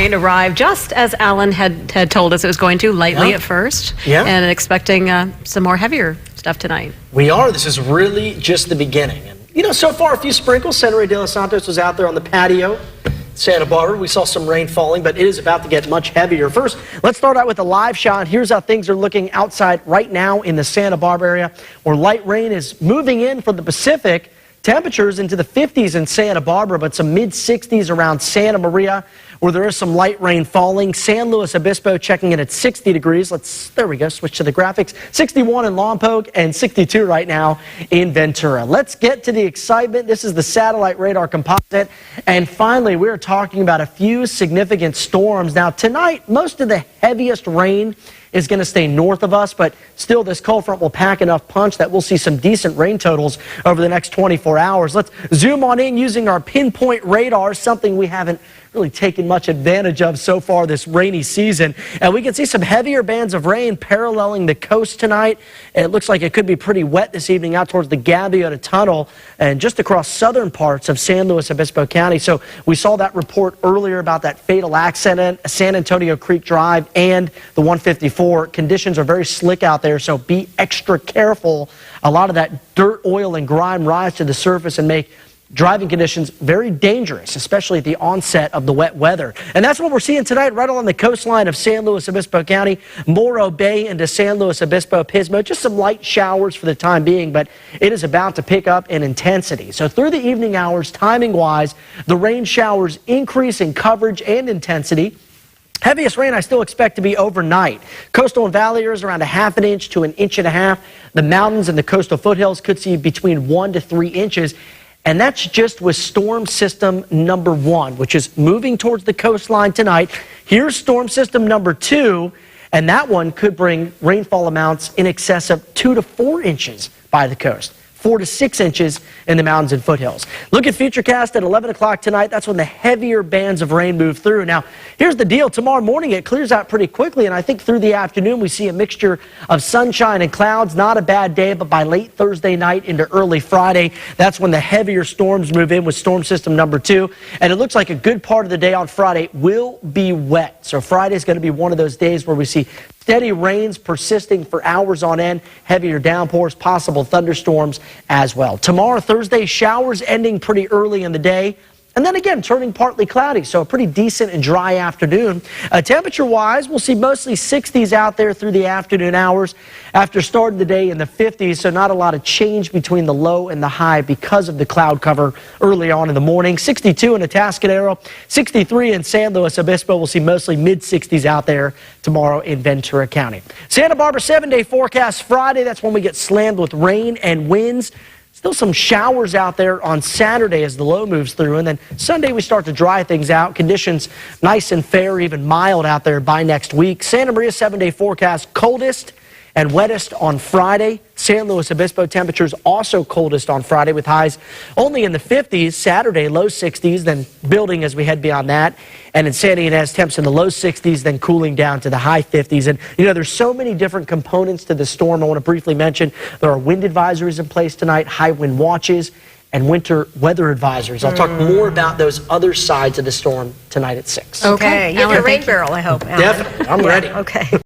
rain arrived just as Alan had told us it was going to, lightly at first. And expecting some more heavier stuff tonight. We are. This is really just the beginning. And, you know, so far a few sprinkles. Senere de los Santos was out there on the patio. Santa Barbara, we saw some rain falling, but it is about to get much heavier. First, let's start out with a live shot. Here's how things are looking outside right now in the Santa Barbara area, where light rain is moving in from the Pacific. Temperatures into the 50s in Santa Barbara, but some mid-60s around Santa Maria, where there is some light rain falling. San Luis Obispo checking in at 60 degrees. There we go, switch to the graphics. 61 in Lompoc and 62 right now in Ventura. Let's get to the excitement. This is the satellite radar composite. And finally, we're talking about a few significant storms. Now, tonight, most of the heaviest rain is going to stay north of us, but still this cold front will pack enough punch that we'll see some decent rain totals over the next 24 hours. Let's zoom on in using our pinpoint radar, something we haven't really taken much advantage of so far this rainy season. And we can see some heavier bands of rain paralleling the coast tonight. It looks like it could be pretty wet this evening out towards the Gaviota Tunnel and just across southern parts of San Luis Obispo County. So we saw that report earlier about that fatal accident, San Antonio Creek Drive and the 154. Conditions are very slick out there, so be extra careful. A lot of that dirt, oil, and grime rise to the surface and make driving conditions very dangerous, especially at the onset of the wet weather. And that's what we're seeing tonight right along the coastline of San Luis Obispo County, Morro Bay into San Luis Obispo, Pismo. Just some light showers for the time being, but it is about to pick up in intensity. So through the evening hours, timing-wise, the rain showers increase in coverage and intensity. Heaviest rain I still expect to be overnight. Coastal and valley areas around 1/2 inch to 1.5 inches. The mountains and the coastal foothills could see between 1 to 3 inches. And that's just with storm system number 1, which is moving towards the coastline tonight. Here's storm system number 2, and that one could bring rainfall amounts in excess of 2 to 4 inches by the coast. 4 to 6 inches in the mountains and foothills. Look at Futurecast at 11 o'clock tonight. That's when the heavier bands of rain move through. Now, here's the deal. Tomorrow morning, it clears out pretty quickly, and I think through the afternoon, we see a mixture of sunshine and clouds. Not a bad day, but by late Thursday night into early Friday, that's when the heavier storms move in with storm system number 2. And it looks like a good part of the day on Friday will be wet. So Friday's going to be one of those days where we see steady rains persisting for hours on end, heavier downpours, possible thunderstorms as well. Tomorrow, Thursday, showers ending pretty early in the day. And then again, turning partly cloudy, so a pretty decent and dry afternoon. Temperature-wise, we'll see mostly 60s out there through the afternoon hours after starting the day in the 50s, so not a lot of change between the low and the high because of the cloud cover early on in the morning. 62 in Atascadero, 63 in San Luis Obispo. We'll see mostly mid-60s out there tomorrow in Ventura County. Santa Barbara 7-day forecast Friday. That's when we get slammed with rain and winds. Still some showers out there on Saturday as the low moves through, and then Sunday we start to dry things out. Conditions nice and fair, even mild out there by next week. Santa Maria 7-day forecast, coldest and wettest on Friday. San Luis Obispo temperatures also coldest on Friday with highs only in the 50s. Saturday, low 60s, then building as we head beyond that. And in Santa Ynez, temps in the low 60s, then cooling down to the high 50s. And, you know, there's so many different components to the storm. I want to briefly mention there are wind advisories in place tonight, high wind watches, and winter weather advisories. I'll talk more about those other sides of the storm tonight at 6. Okay. You have your rain barrel, I hope, Alan. Definitely. I'm ready. Okay.